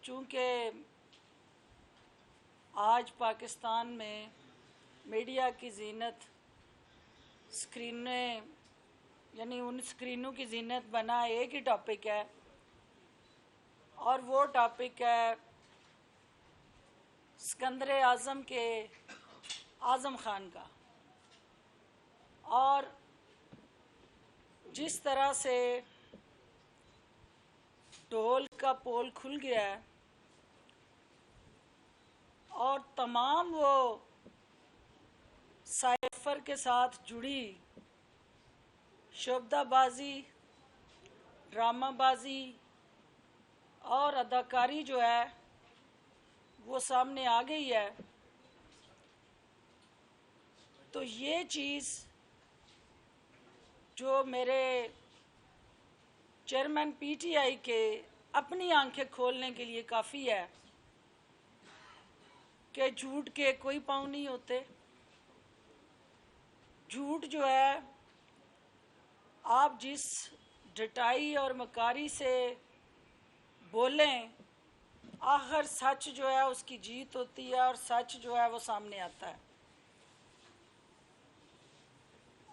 چونکہ آج پاکستان میں میڈیا کی زینت اسکرینیں یعنی ان اسکرینوں کی زینت بنا ایک ہی ٹاپک ہے، اور وہ ٹاپک ہے سکندر اعظم کے اعظم خان کا۔ اور جس طرح سے ڈھول کا پول کھل گیا ہے اور تمام وہ سائفر کے ساتھ جڑی شعبدہ بازی، ڈرامہ بازی اور اداکاری جو ہے وہ سامنے آ گئی ہے، تو یہ چیز جو میرے چیئرمین پی ٹی آئی کے اپنی آنکھیں کھولنے کے لیے کافی ہے کہ جھوٹ کے کوئی پاؤں نہیں ہوتے۔ جھوٹ جو ہے آپ جس ڈٹائی اور مکاری سے بولیں، آخر سچ جو ہے اس کی جیت ہوتی ہے اور سچ جو ہے وہ سامنے آتا ہے۔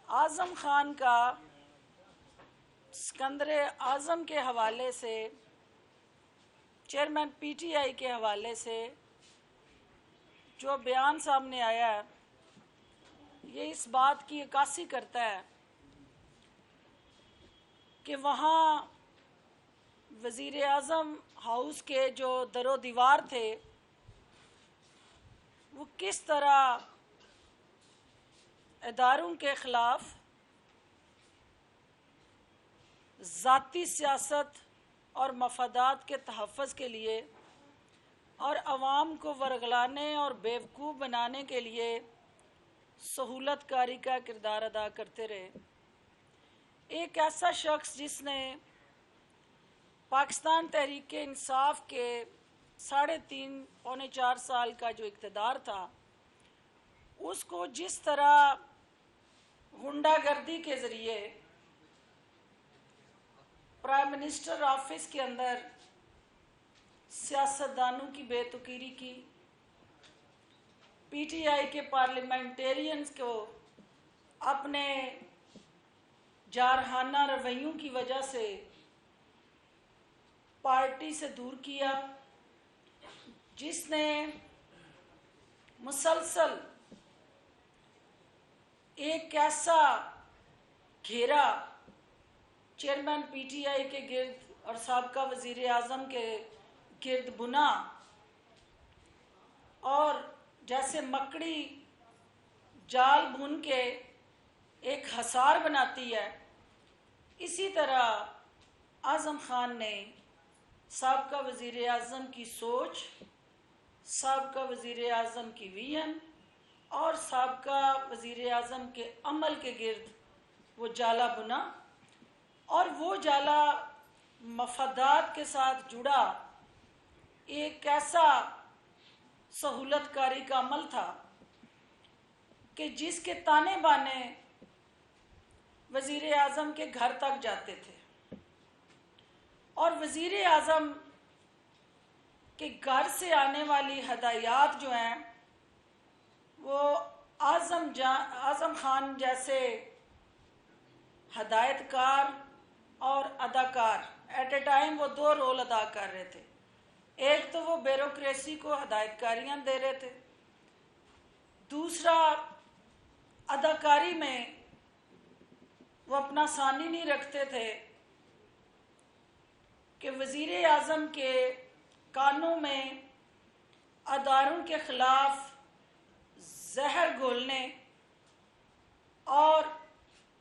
اعظم خان کا سکندر اعظم کے حوالے سے، چیئرمین پی ٹی آئی کے حوالے سے جو بیان سامنے آیا ہے، یہ اس بات کی عکاسی کرتا ہے کہ وہاں وزیر اعظم ہاؤس کے جو در و دیوار تھے وہ کس طرح اداروں کے خلاف ذاتی سیاست اور مفادات کے تحفظ کے لیے اور عوام کو ورگلانے اور بیوقوف بنانے کے لیے سہولت کاری کا کردار ادا کرتے رہے۔ ایک ایسا شخص جس نے پاکستان تحریک انصاف کے 3.5 پونے 4 سال کا جو اقتدار تھا، اس کو جس طرح غنڈہ گردی کے ذریعے پرائم منسٹر آفس کے اندر سیاستدانوں کی بے توقیری کی، پی ٹی آئی کے پارلیمنٹیرینز کو اپنے جارحانہ رویوں کی وجہ سے پارٹی سے دور کیا، جس نے مسلسل ایک ایسا گھیرا چیئرمین پی ٹی آئی کے گرد اور سابقہ وزیر اعظم کے گرد بنا، اور جیسے مکڑی جال بن کے ایک حصار بناتی ہے، اسی طرح اعظم خان نے سابقہ وزیر اعظم کی سوچ، سابقہ وزیر اعظم کی ویژن اور سابقہ وزیر اعظم کے عمل کے گرد وہ جالا بنا، اور وہ جالا مفادات کے ساتھ جڑا ایک ایسا سہولت کاری کا عمل تھا کہ جس کے تانے بانے وزیر اعظم کے گھر تک جاتے تھے، اور وزیر اعظم کے گھر سے آنے والی ہدایات جو ہیں وہ اعظم خان جیسے ہدایت کار اور اداکار ایٹ اے ٹائم وہ 2 رول ادا کر رہے تھے۔ ایک تو وہ بیوروکریسی کو ہدایت کاریاں دے رہے تھے، دوسرا اداکاری میں وہ اپنا ثانی نہیں رکھتے تھے کہ وزیر اعظم کے کانوں میں اداروں کے خلاف زہر گھولنے اور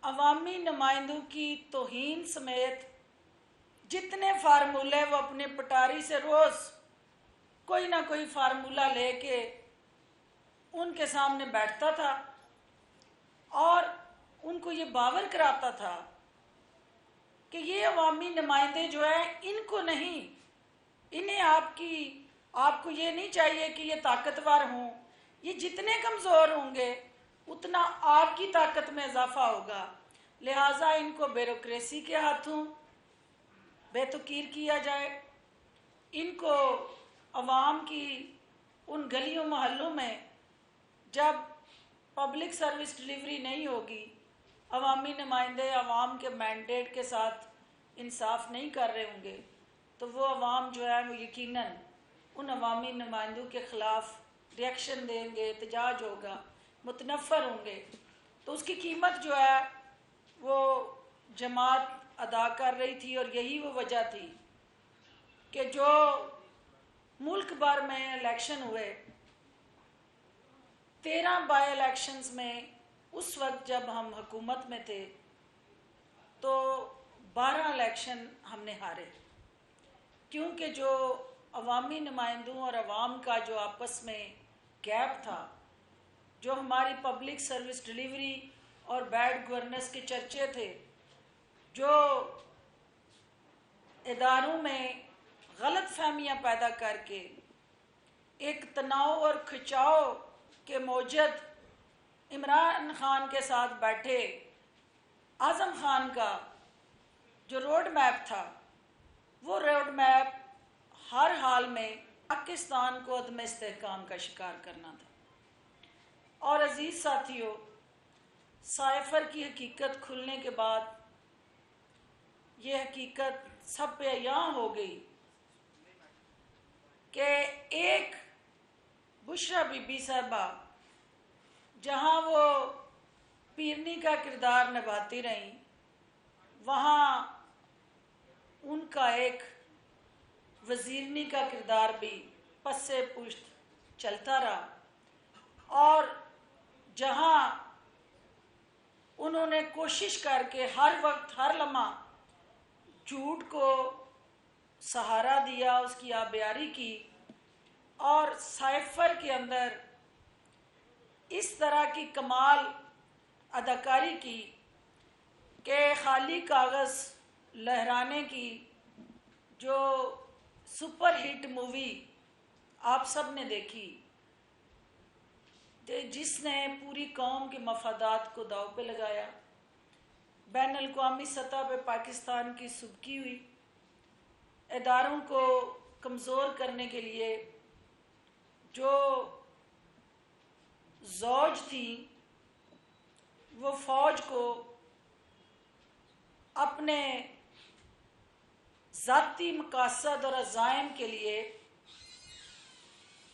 عوامی نمائندوں کی توہین سمیت جتنے فارمولے وہ اپنے پٹاری سے روز کوئی نہ کوئی فارمولہ لے کے ان کے سامنے بیٹھتا تھا اور ان کو یہ باور کراتا تھا کہ یہ عوامی نمائندے جو ہیں ان کو نہیں، انہیں آپ کو یہ نہیں چاہیے کہ یہ طاقتور ہوں، یہ جتنے کمزور ہوں گے اتنا آپ کی طاقت میں اضافہ ہوگا، لہٰذا ان کو بیوروکریسی کے ہاتھوں بے توقیر کیا جائے، ان کو عوام کی ان گلیوں محلوں میں جب پبلک سروس ڈلیوری نہیں ہوگی، عوامی نمائندے عوام کے مینڈیٹ کے ساتھ انصاف نہیں کر رہے ہوں گے، تو وہ عوام جو ہے وہ یقیناً ان عوامی نمائندوں کے خلاف ریئیکشن دیں گے، احتجاج ہوگا، متنفر ہوں گے۔ تو اس کی قیمت جو ہے وہ جماعت ادا کر رہی تھی، اور یہی وہ وجہ تھی کہ جو ملک بھر میں الیکشن ہوئے، 13 بائی الیکشنز میں اس وقت جب ہم حکومت میں تھے تو 12 الیکشن ہم نے ہارے، کیونکہ جو عوامی نمائندوں اور عوام کا جو آپس میں گیپ تھا، جو ہماری پبلک سروس ڈلیوری اور بیڈ گورننس کے چرچے تھے، جو اداروں میں غلط فہمیاں پیدا کر کے ایک تناؤ اور کھچاؤ کے موجد عمران خان کے ساتھ بیٹھے اعظم خان کا جو روڈ میپ تھا، وہ روڈ میپ ہر حال میں پاکستان کو عدم استحکام کا شکار کرنا تھا۔ اور عزیز ساتھیو، سائفر کی حقیقت کھلنے کے بعد یہ حقیقت سب پہ عیاں ہو گئی کہ ایک بشرا بی بی صاحبہ جہاں وہ پیرنی کا کردار نبھاتی رہیں، وہاں ان کا ایک وزیرنی کا کردار بھی پس پشت چلتا رہا، اور جہاں انہوں نے کوشش کر کے ہر وقت ہر لمحہ جھوٹ کو سہارا دیا، اس کی آبیاری کی، اور سائفر کے اندر اس طرح کی کمال اداکاری کی کہ خالی کاغذ لہرانے کی جو سپر ہٹ مووی آپ سب نے دیکھی، جس نے پوری قوم کے مفادات کو داؤ پہ لگایا، بین الاقوامی سطح پہ پاکستان کی سبکی ہوئی، اداروں کو کمزور کرنے کے لیے جو زوج تھی وہ فوج کو اپنے ذاتی مقاصد اور عزائم کے لیے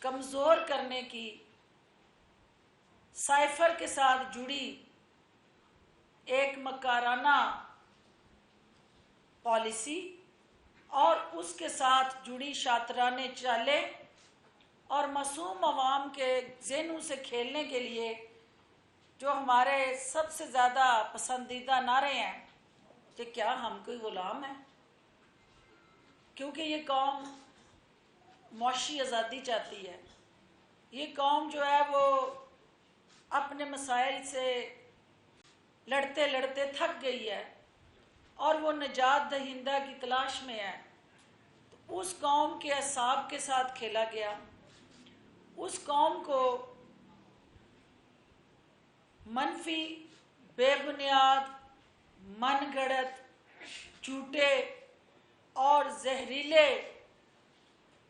کمزور کرنے کی سائفر کے ساتھ جڑی ایک مکارانہ پالیسی اور اس کے ساتھ جڑی شاطرانہ چالیں اور معصوم عوام کے ذہنوں سے کھیلنے کے لیے جو ہمارے سب سے زیادہ پسندیدہ نعرے ہیں کہ کیا ہم کوئی غلام ہیں، کیونکہ یہ قوم معاشی آزادی چاہتی ہے، یہ قوم جو ہے وہ اپنے مسائل سے لڑتے لڑتے تھک گئی ہے اور وہ نجات دہندہ کی تلاش میں ہے۔ تو اس قوم کے اعصاب کے ساتھ کھیلا گیا، اس قوم کو منفی، بے بنیاد، من گھڑت، جھوٹے اور زہریلے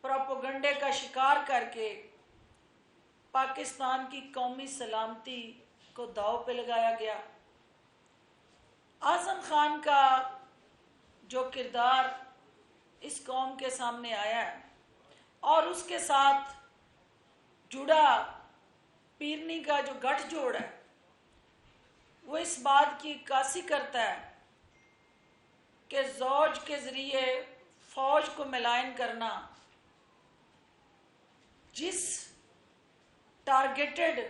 پروپیگنڈے کا شکار کر کے پاکستان کی قومی سلامتی کو داؤ پہ لگایا گیا۔ اعظم خان کا جو کردار اس قوم کے سامنے آیا ہے اور اس کے ساتھ جڑا پیرنی کا جو گٹھ جوڑ ہے، وہ اس بات کی عکاسی کرتا ہے کہ زوج کے ذریعے فوج کو ملائن کرنا جس ٹارگیٹڈ،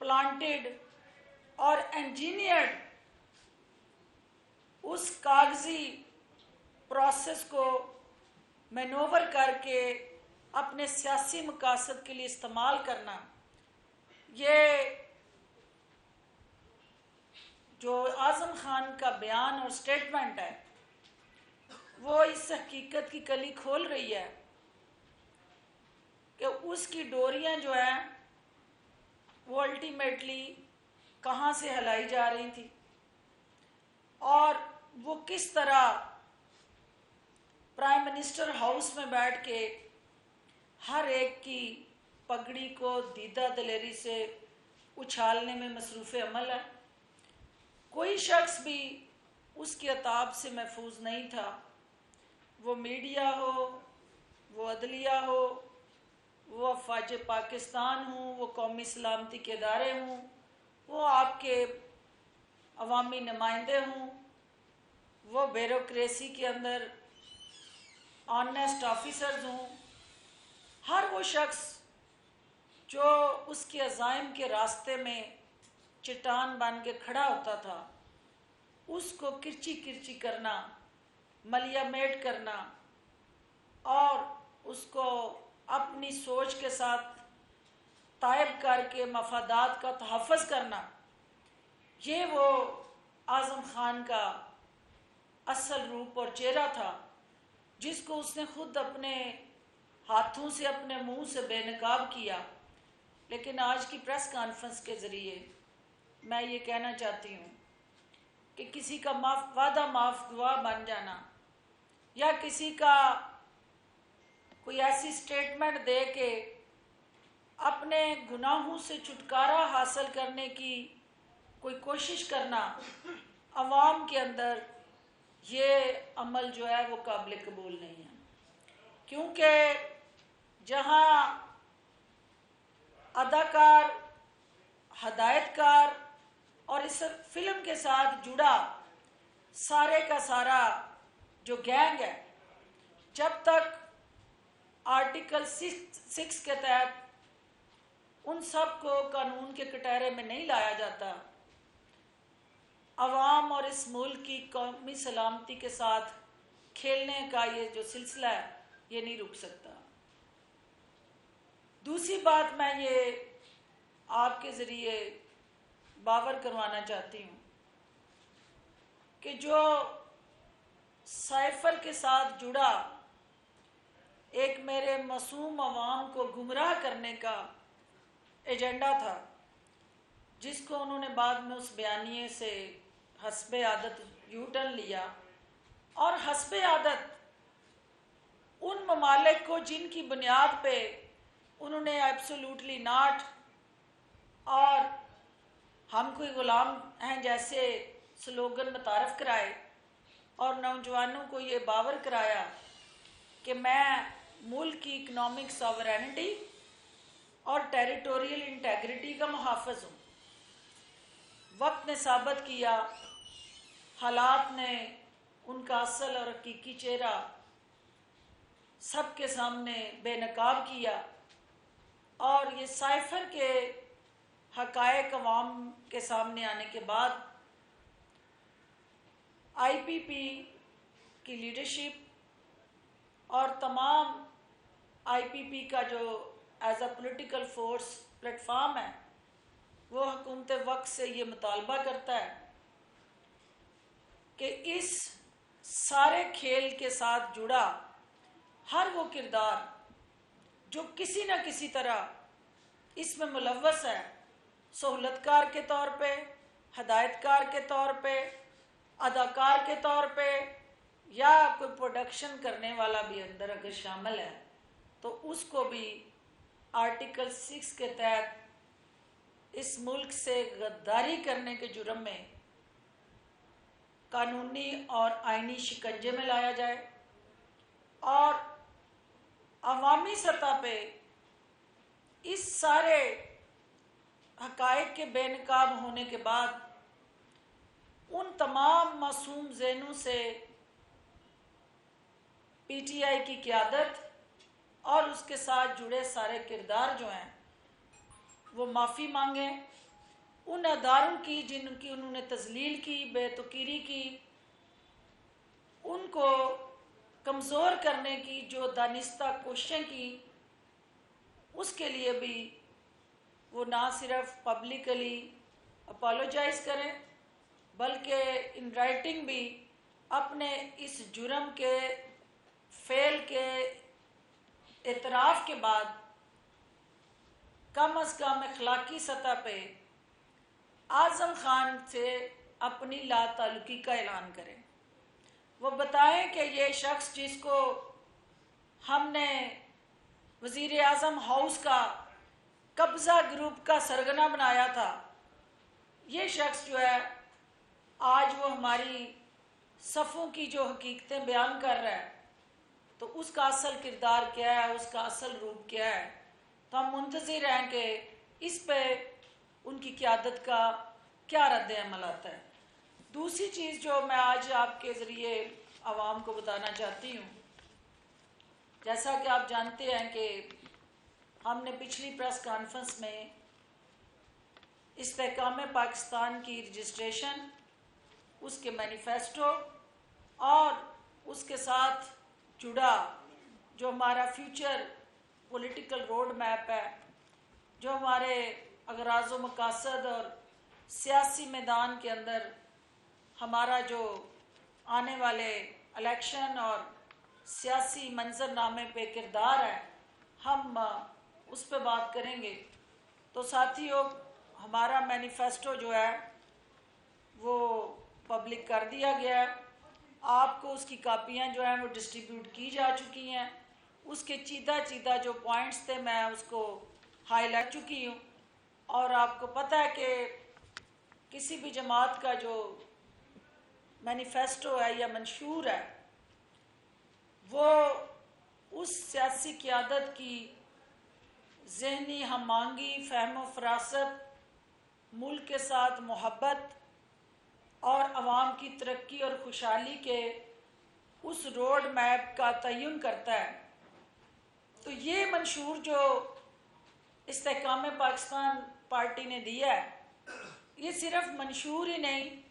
پلانٹڈ اور انجینئرڈ اس کاغذی پروسیس کو مینوور کر کے اپنے سیاسی مقاصد کے لیے استعمال کرنا، یہ جو اعظم خان کا بیان اور سٹیٹمنٹ ہے وہ اس حقیقت کی کلی کھول رہی ہے کہ اس کی ڈوریاں جو ہیں وہ الٹیمیٹلی کہاں سے ہلائی جا رہی تھی، اور وہ کس طرح پرائم منسٹر ہاؤس میں بیٹھ کے ہر ایک کی پگڑی کو دیدہ دلیری سے اچھالنے میں مصروف عمل ہے۔ کوئی شخص بھی اس کے عتاب سے محفوظ نہیں تھا، وہ میڈیا ہو، وہ عدلیہ ہو، وہ افواج پاکستان ہوں، وہ قومی سلامتی کے ادارے ہوں، وہ آپ کے عوامی نمائندے ہوں، وہ بیوروکریسی کے اندر آنیسٹ آفیسرز ہوں، ہر وہ شخص جو اس کے عزائم کے راستے میں چٹان بن کے کھڑا ہوتا تھا، اس کو کرچی کرچی کرنا، ملیا میٹ کرنا اور اس کو اپنی سوچ کے ساتھ طائب کر کے مفادات کا تحفظ کرنا، یہ وہ اعظم خان کا اصل روپ اور چہرہ تھا، جس کو اس نے خود اپنے ہاتھوں سے اپنے منہ سے بے نقاب کیا۔ لیکن آج کی پریس کانفرنس کے ذریعے میں یہ کہنا چاہتی ہوں کہ کسی کا وعدہ معاف گواہ بن جانا یا کسی کا کوئی ایسی سٹیٹمنٹ دے کے اپنے گناہوں سے چھٹکارا حاصل کرنے کی کوئی کوشش کرنا، عوام کے اندر یہ عمل جو ہے وہ قابل قبول نہیں ہے، کیونکہ جہاں اداکار، ہدایت کار اور اس فلم کے ساتھ جڑا سارے کا سارا جو گینگ ہے، جب تک آرٹیکل 6 کے تحت ان سب کو قانون کے کٹہرے میں نہیں لایا جاتا، عوام اور اس ملک کی قومی سلامتی کے ساتھ کھیلنے کا یہ جو سلسلہ ہے یہ نہیں رک سکتا۔ دوسری بات میں یہ آپ کے ذریعے باور کروانا چاہتی ہوں کہ جو سائفر کے ساتھ جڑا ایک میرے معصوم عوام کو گمراہ کرنے کا ایجنڈا تھا، جس کو انہوں نے بعد میں اس بیانیے سے حسب عادت یو ٹرن لیا، اور حسب عادت ان ممالک کو جن کی بنیاد پہ انہوں نے ایبسولوٹلی ناٹ اور ہم کوئی غلام ہیں جیسے سلوگن متعارف کرائے اور نوجوانوں کو یہ باور کرایا کہ میں ملک کی اکنامک ساورینٹی اور ٹیریٹوریل انٹیگریٹی کا محافظ ہوں۔ وقت نے ثابت کیا، حالات نے ان کا اصل اور حقیقی چہرہ سب کے سامنے بے نقاب کیا، اور یہ سائفر کے حقائق عوام کے سامنے آنے کے بعد آئی پی پی کی لیڈرشپ اور تمام آئی پی پی کا جو as a political force plate form ہے، وہ حکومت وقت سے یہ مطالبہ کرتا ہے کہ اس سارے کھیل کے ساتھ جڑا ہر وہ کردار جو کسی نہ کسی طرح اس میں ملوث ہے، سہولت کار کے طور پہ، ہدایت کار کے طور پہ، اداکار کے طور پہ، یا کوئی پروڈکشن کرنے والا بھی اندر اگر شامل ہے، تو اس کو بھی آرٹیکل 6 کے تحت اس ملک سے غداری کرنے کے جرم میں قانونی اور آئینی شکنجے میں لایا جائے، اور عوامی سطح پہ اس سارے حقائق کے بے نقاب ہونے کے بعد ان تمام معصوم ذہنوں سے پی ٹی آئی کی قیادت اور اس کے ساتھ جڑے سارے کردار جو ہیں وہ معافی مانگیں، ان اداروں کی جن کی انہوں نے تذلیل کی، بے توقیری کی، ان کو کمزور کرنے کی جو دانستہ کوششیں کی، اس کے لیے بھی وہ نہ صرف پبلکلی اپالوجائز کریں بلکہ ان رائٹنگ بھی اپنے اس جرم کے فعل کے اعتراف کے بعد کم از کم اخلاقی سطح پہ اعظم خان سے اپنی لا تعلقی کا اعلان کریں۔ وہ بتائیں کہ یہ شخص جس کو ہم نے وزیر اعظم ہاؤس کا قبضہ گروپ کا سرگنا بنایا تھا، یہ شخص جو ہے آج وہ ہماری صفوں کی جو حقیقتیں بیان کر رہا ہے، تو اس کا اصل کردار کیا ہے، اس کا اصل روپ کیا ہے، تو ہم منتظر ہیں کہ اس پہ ان کی قیادت کا کیا رد عمل آتا ہے۔ دوسری چیز جو میں آج آپ کے ذریعے عوام کو بتانا چاہتی ہوں، جیسا کہ آپ جانتے ہیں کہ ہم نے پچھلی پریس کانفرنس میں استحکام پاکستان کی رجسٹریشن، اس کے مینیفیسٹو اور اس کے ساتھ جڑا جو ہمارا فیوچر پولیٹیکل روڈ میپ ہے، جو ہمارے اغراض و مقاصد اور سیاسی میدان کے اندر ہمارا جو آنے والے الیکشن اور سیاسی منظر نامے پہ کردار ہے، ہم اس پہ بات کریں گے۔ تو ساتھیوں، ہمارا مینیفیسٹو جو ہے وہ پبلک کر دیا گیا ہے، آپ کو اس کی کاپیاں جو ہیں وہ ڈسٹریبیوٹ کی جا چکی ہیں۔ اس کے چیدہ جو پوائنٹس تھے میں اس کو ہائی لائٹ چکی ہوں، اور آپ کو پتہ ہے کہ کسی بھی جماعت کا جو مینیفیسٹو ہے یا منشور ہے، وہ اس سیاسی قیادت کی ذہنی ہم آہنگی، فہم و فراست، ملک کے ساتھ محبت اور عوام کی ترقی اور خوشحالی کے اس روڈ میپ کا تعین کرتا ہے۔ تو یہ منشور جو استحکام پاکستان پارٹی نے دیا ہے، یہ صرف منشور ہی نہیں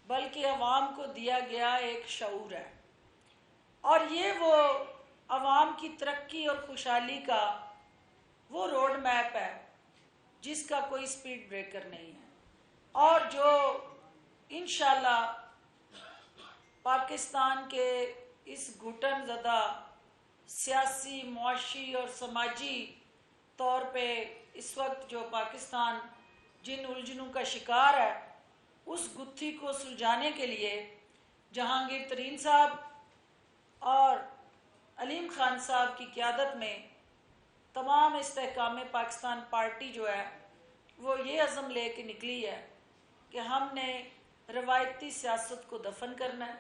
بلکہ عوام کو دیا گیا ایک شعور ہے، اور یہ وہ عوام کی ترقی اور خوشحالی کا وہ روڈ میپ ہے جس کا کوئی سپیڈ بریکر نہیں ہے، اور جو انشاءاللہ پاکستان کے اس گھٹن زدہ سیاسی، معاشی اور سماجی طور پہ اس وقت جو پاکستان جن الجھنوں کا شکار ہے، اس گتھی کو سلجھانے کے لیے جہانگیر ترین صاحب اور علیم خان صاحب کی قیادت میں تمام استحکام پاکستان پارٹی جو ہے وہ یہ عزم لے کے نکلی ہے کہ ہم نے روایتی سیاست کو دفن کرنا ہے،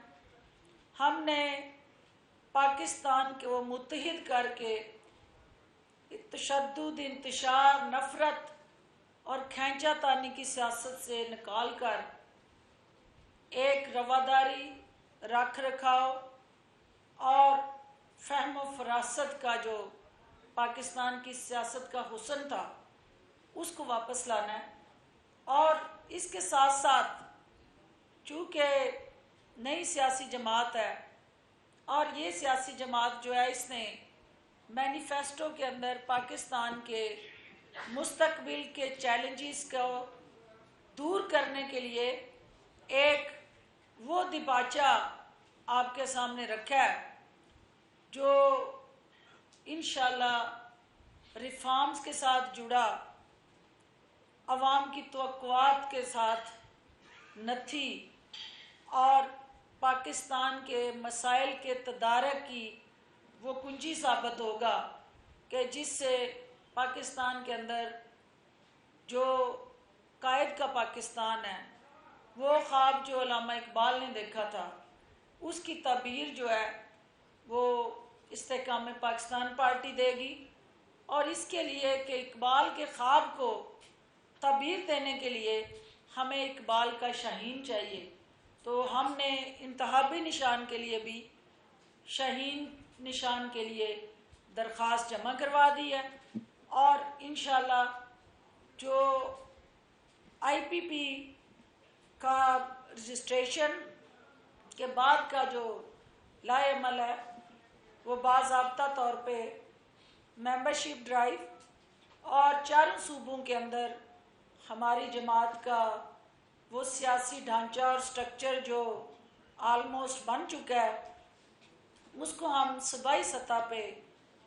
ہم نے پاکستان کو متحد کر کے تشدد، انتشار، نفرت اور کھینچا تانی کی سیاست سے نکال کر ایک رواداری، رکھ رکھاؤ اور فہم و فراست کا جو پاکستان کی سیاست کا حسن تھا، اس کو واپس لانا ہے۔ اور اس کے ساتھ ساتھ چونکہ نئی سیاسی جماعت ہے، اور یہ سیاسی جماعت جو ہے اس نے مینیفیسٹو کے اندر پاکستان کے مستقبل کے چیلنجز کو دور کرنے کے لیے ایک وہ دیباچہ آپ کے سامنے رکھا ہے جو انشاءاللہ ریفارمز کے ساتھ جڑا، عوام کی توقعات کے ساتھ نتھی، اور پاکستان کے مسائل کے تدارک کی وہ کنجی ثابت ہوگا کہ جس سے پاکستان کے اندر جو قائد کا پاکستان ہے، وہ خواب جو علامہ اقبال نے دیکھا تھا، اس کی تعبیر جو ہے وہ استحکام پاکستان پارٹی دے گی۔ اور اس کے لیے کہ اقبال کے خواب کو تعبیر دینے کے لیے ہمیں اقبال کا شاہین چاہیے، تو ہم نے انتخابی نشان کے لیے بھی شاہین نشان کے لیے درخواست جمع کروا دی ہے، اور انشاءاللہ جو آئی پی پی کا رجسٹریشن کے بعد کا جو لائحہ عمل ہے وہ باضابطہ طور پہ ممبرشپ ڈرائیو، اور چاروں صوبوں کے اندر ہماری جماعت کا وہ سیاسی ڈھانچہ اور سٹرکچر جو آلموسٹ بن چکا ہے، اس کو ہم صوبائی سطح پہ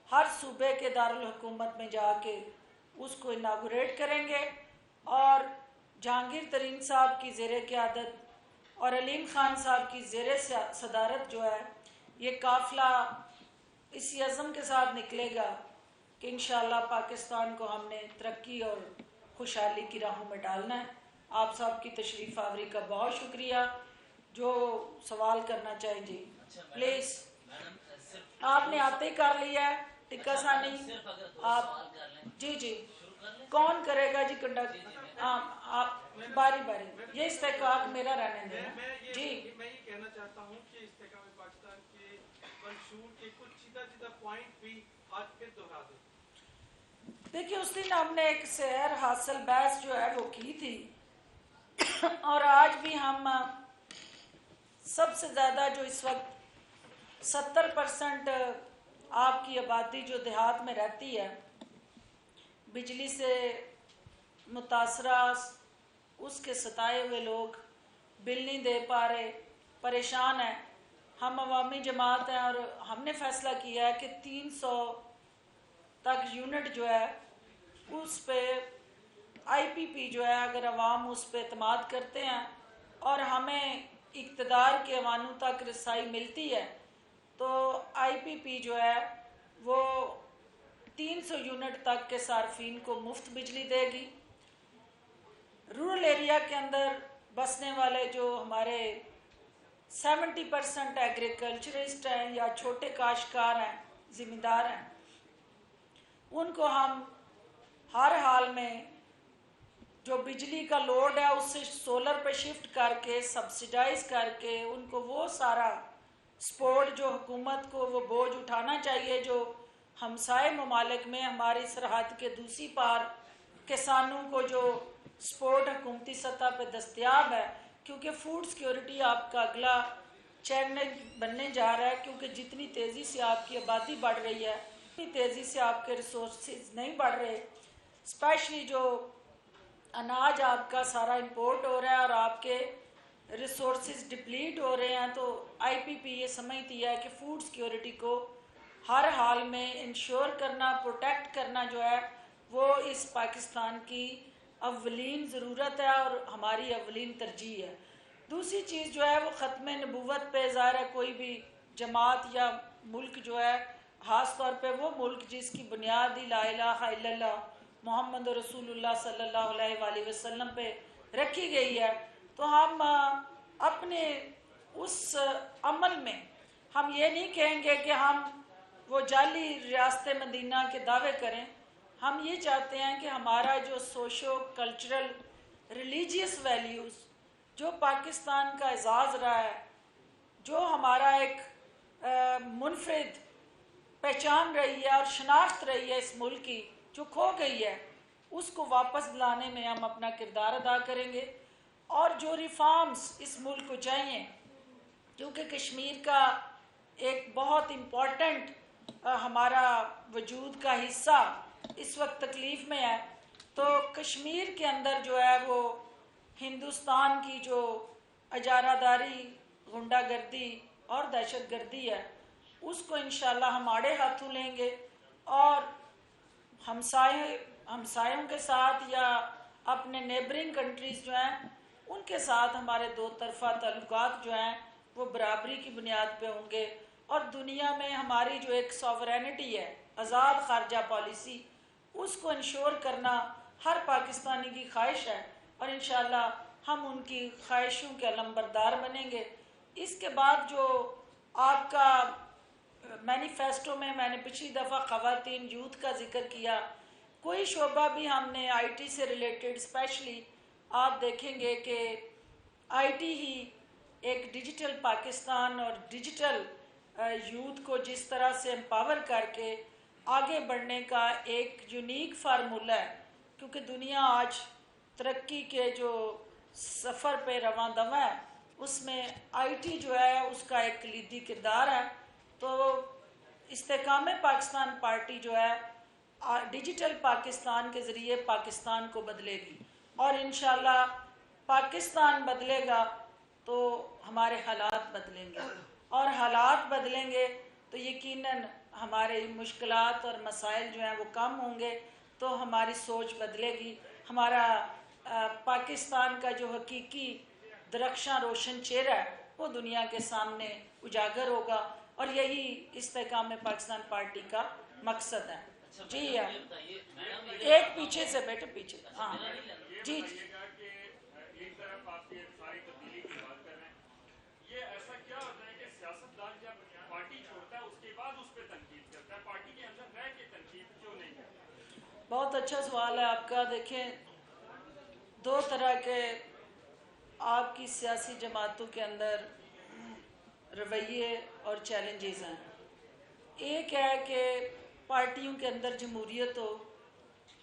ہر صوبے کے دارالحکومت میں جا کے اس کو اناگوریٹ کریں گے، اور جہانگیر ترین صاحب کی زیر قیادت اور علیم خان صاحب کی زیر صدارت جو ہے یہ قافلہ اسی عزم کے ساتھ نکلے گا کہ انشاءاللہ پاکستان کو ہم نے ترقی اور خوشحالی کی راہوں میں ڈالنا ہے۔ آپ صاحب کی تشریف آوری کا بہت شکریہ۔ جو سوال کرنا چاہیں جی پلیز، آپ نے آتے ہی کر لیا ہے ٹکا ثانی، آپ جی جی کون کرے گا جی کنڈکٹ؟ آپ باری باری، یہ استحقاق میرا رہنے دینا جی۔ میں یہ کہنا چاہتا ہوں کہ استحکام پاکستان کے منشور کے کچھ سیدھا سیدھا پوائنٹ بھی آج پھر دہرا دیں۔ دیکھیے اس دن ہم نے ایک سیر حاصل بحث جو ہے وہ کی تھی، اور آج بھی ہم سب سے زیادہ جو اس وقت 70% آپ کی آبادی جو دیہات میں رہتی ہے، بجلی سے متاثرہ، اس کے ستائے ہوئے لوگ بل نہیں دے پا رہے، پریشان ہیں۔ ہم عوامی جماعت ہیں اور ہم نے فیصلہ کیا ہے کہ 300 تک یونٹ جو ہے اس پہ آئی پی پی جو ہے، اگر عوام اس پہ اعتماد کرتے ہیں اور ہمیں اقتدار کے ایوانوں تک رسائی ملتی ہے، تو آئی پی پی جو ہے وہ 300 یونٹ تک کے صارفین کو مفت بجلی دے گی۔ رورل ایریا کے اندر بسنے والے جو ہمارے 70% ایگریکلچرسٹ ہیں یا چھوٹے کاشتکار ہیں، زمیندار ہیں، ان کو ہم ہر حال میں جو بجلی کا لوڈ ہے اس سے سولر پہ شفٹ کر کے سبسیڈائز کر کے ان کو وہ سارا سپورٹ جو حکومت کو وہ بوجھ اٹھانا چاہیے جو ہمسائے ممالک میں ہماری سرحد کے دوسری پار کسانوں کو جو سپورٹ حکومتی سطح پہ دستیاب ہے، کیونکہ فوڈ سیکیورٹی آپ کا اگلا چیلنج بننے جا رہا ہے، کیونکہ جتنی تیزی سے آپ کی آبادی بڑھ رہی ہے اتنی تیزی سے آپ کے ریسورسز نہیں بڑھ رہے، اسپیشلی جو اناج آپ کا سارا امپورٹ ہو رہا ہے اور آپ کے ریسورسز ڈپلیٹ ہو رہے ہیں۔ تو آئی پی پی یہ سمجھتی ہے کہ فوڈ سیکیورٹی کو ہر حال میں انشور کرنا، پروٹیکٹ کرنا جو ہے وہ اس پاکستان کی اولین ضرورت ہے اور ہماری اولین ترجیح ہے۔ دوسری چیز جو ہے وہ ختم نبوت پہ ظاہر ہے، کوئی بھی جماعت یا ملک جو ہے، خاص طور پہ وہ ملک جس کی بنیاد ہی لا الہ الا اللہ محمد رسول اللہ صلی اللہ علیہ وآلہ وسلم پہ رکھی گئی ہے، تو ہم اپنے اس عمل میں ہم یہ نہیں کہیں گے کہ ہم وہ جعلی ریاست مدینہ کے دعوے کریں۔ ہم یہ چاہتے ہیں کہ ہمارا جو سوشو کلچرل ریلیجیس ویلیوز جو پاکستان کا اعزاز رہا ہے، جو ہمارا ایک منفرد پہچان رہی ہے اور شناخت رہی ہے اس ملک کی جو کھو گئی ہے، اس کو واپس لانے میں ہم اپنا کردار ادا کریں گے۔ اور جو ریفارمز اس ملک کو چاہیے، کیونکہ کشمیر کا ایک بہت امپورٹنٹ ہمارا وجود کا حصہ اس وقت تکلیف میں ہے، تو کشمیر کے اندر جو ہے وہ ہندوستان کی جو اجارہ داری، غنڈہ گردی اور دہشت گردی ہے، اس کو انشاءاللہ ہم آڑے ہاتھوں لیں گے، اور ہمسایوں کے ساتھ یا اپنے نیبرنگ کنٹریز جو ہیں ان کے ساتھ ہمارے دو طرفہ تعلقات جو ہیں وہ برابری کی بنیاد پہ ہوں گے، اور دنیا میں ہماری جو ایک سوورینٹی ہے، آزاد خارجہ پالیسی، اس کو انشور کرنا ہر پاکستانی کی خواہش ہے، اور انشاءاللہ ہم ان کی خواہشوں کے علمبردار بنیں گے۔ اس کے بعد جو آپ کا مینیفیسٹو میں نے پچھلی دفعہ خواتین یوتھ کا ذکر کیا، کوئی شعبہ بھی ہم نے آئی ٹی سے ریلیٹڈ، اسپیشلی آپ دیکھیں گے کہ آئی ٹی ہی ایک ڈیجیٹل پاکستان اور ڈیجیٹل یوتھ کو جس طرح سے امپاور کر کے آگے بڑھنے کا ایک یونیک فارمولہ ہے، کیونکہ دنیا آج ترقی کے جو سفر پہ رواں دواں ہے، اس میں آئی ٹی جو ہے اس کا ایک کلیدی کردار ہے۔ تو استحکام پاکستان پارٹی جو ہے ڈیجیٹل پاکستان کے ذریعے پاکستان کو بدلے گی، اور انشاءاللہ پاکستان بدلے گا تو ہمارے حالات بدلیں گے، اور حالات بدلیں گے تو یقیناً ہمارے مشکلات اور مسائل جو ہیں وہ کم ہوں گے، تو ہماری سوچ بدلے گی، ہمارا پاکستان کا جو حقیقی درخشاں روشن چہرہ ہے وہ دنیا کے سامنے اجاگر ہوگا، اور یہی استحکام پاکستان پارٹی کا مقصد ہے۔ جی ہاں ایک پیچھے سے بیٹے پیچھے ہاں جی جی ایک طرف آپ کی ساری تبدیلی کی بات کر رہے ہیں، یہ ایسا کیا ہوتا ہے کہ سیاستدان جب پارٹی چھوڑتا ہے اس کے بعد اس پہ تنقید کرتا ہے، پارٹی کے اندر رہ کے تنقید کیوں نہیں کرتا؟ بہت اچھا سوال ہے آپ کا. دیکھیں دو طرح کے آپ کی سیاسی جماعتوں کے اندر رویے اور چیلنجز ہیں. ایک ہے کہ پارٹیوں کے اندر جمہوریت ہو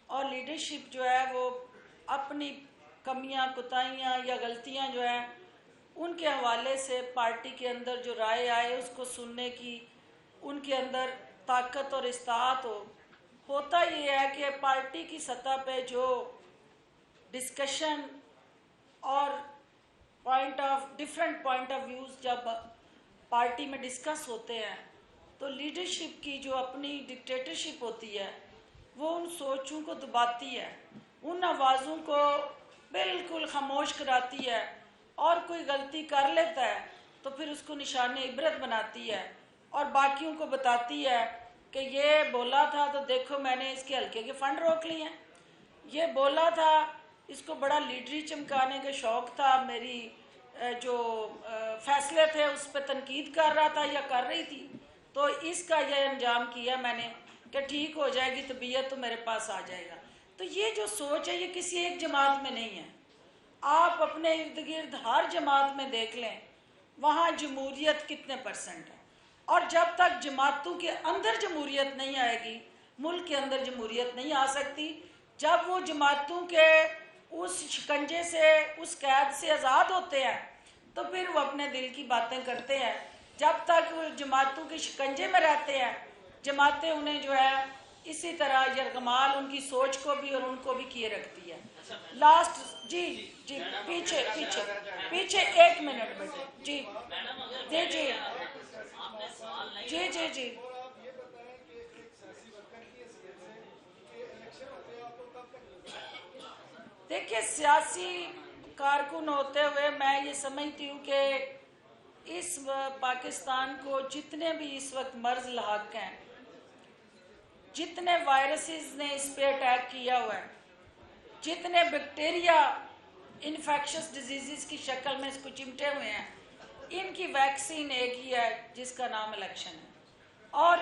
اور لیڈرشپ جو ہے وہ اپنی کمیاں کوتاہیاں یا غلطیاں جو ہیں ان کے حوالے سے پارٹی کے اندر جو رائے آئے اس کو سننے کی ان کے اندر طاقت اور استطاعت ہو. ہوتا یہ ہے کہ پارٹی کی سطح پہ جو ڈسکشن اور ڈفرینٹ پوائنٹ آف ویوز جب پارٹی میں ڈسکس ہوتے ہیں تو لیڈرشپ کی جو اپنی ڈکٹیٹرشپ ہوتی ہے وہ ان سوچوں کو دباتی ہے، ان آوازوں کو بالکل خاموش کراتی ہے، اور کوئی غلطی کر لیتا ہے تو پھر اس کو نشان عبرت بناتی ہے اور باقیوں کو بتاتی ہے کہ یہ بولا تھا تو دیکھو میں نے اس کے حلقے کے فنڈ روک لیے ہیں، یہ بولا تھا، اس کو بڑا لیڈری چمکانے کا شوق تھا، میری جو فیصلے تھے اس پہ تنقید کر رہا تھا یا کر رہی تھی تو اس کا یہ انجام کیا میں نے کہ ٹھیک ہو جائے گی طبیعت تو میرے پاس آ جائے گا. تو یہ جو سوچ ہے یہ کسی ایک جماعت میں نہیں ہے. آپ اپنے ارد گرد ہر جماعت میں دیکھ لیں وہاں جمہوریت کتنے پرسنٹ ہے، اور جب تک جماعتوں کے اندر جمہوریت نہیں آئے گی ملک کے اندر جمہوریت نہیں آ سکتی. جب وہ جماعتوں کے اس شکنجے سے اس قید سے آزاد ہوتے ہیں تو پھر وہ اپنے دل کی باتیں کرتے ہیں. جب تک وہ جماعتوں کے شکنجے میں رہتے ہیں جماعتیں انہیں جو ہے اسی طرح یرغمال ان کی سوچ کو بھی اور ان کو بھی کیے رکھتی ہے. لاسٹ جی جی پیچھے پیچھے پیچھے ایک منٹ بیٹے جی جی جی جی جی جی دیکھیے سیاسی کارکن ہوتے ہوئے میں یہ سمجھتی ہوں کہ اس پاکستان کو جتنے بھی اس وقت مرض لاحق ہیں، جتنے وائرسز نے اس پہ اٹیک کیا ہوا ہے، جتنے بیکٹیریا انفیکشس ڈیزیزز کی شکل میں اس کو چمٹے ہوئے ہیں، ان کی ویکسین ایک ہی ہے جس کا نام الیکشن ہے. اور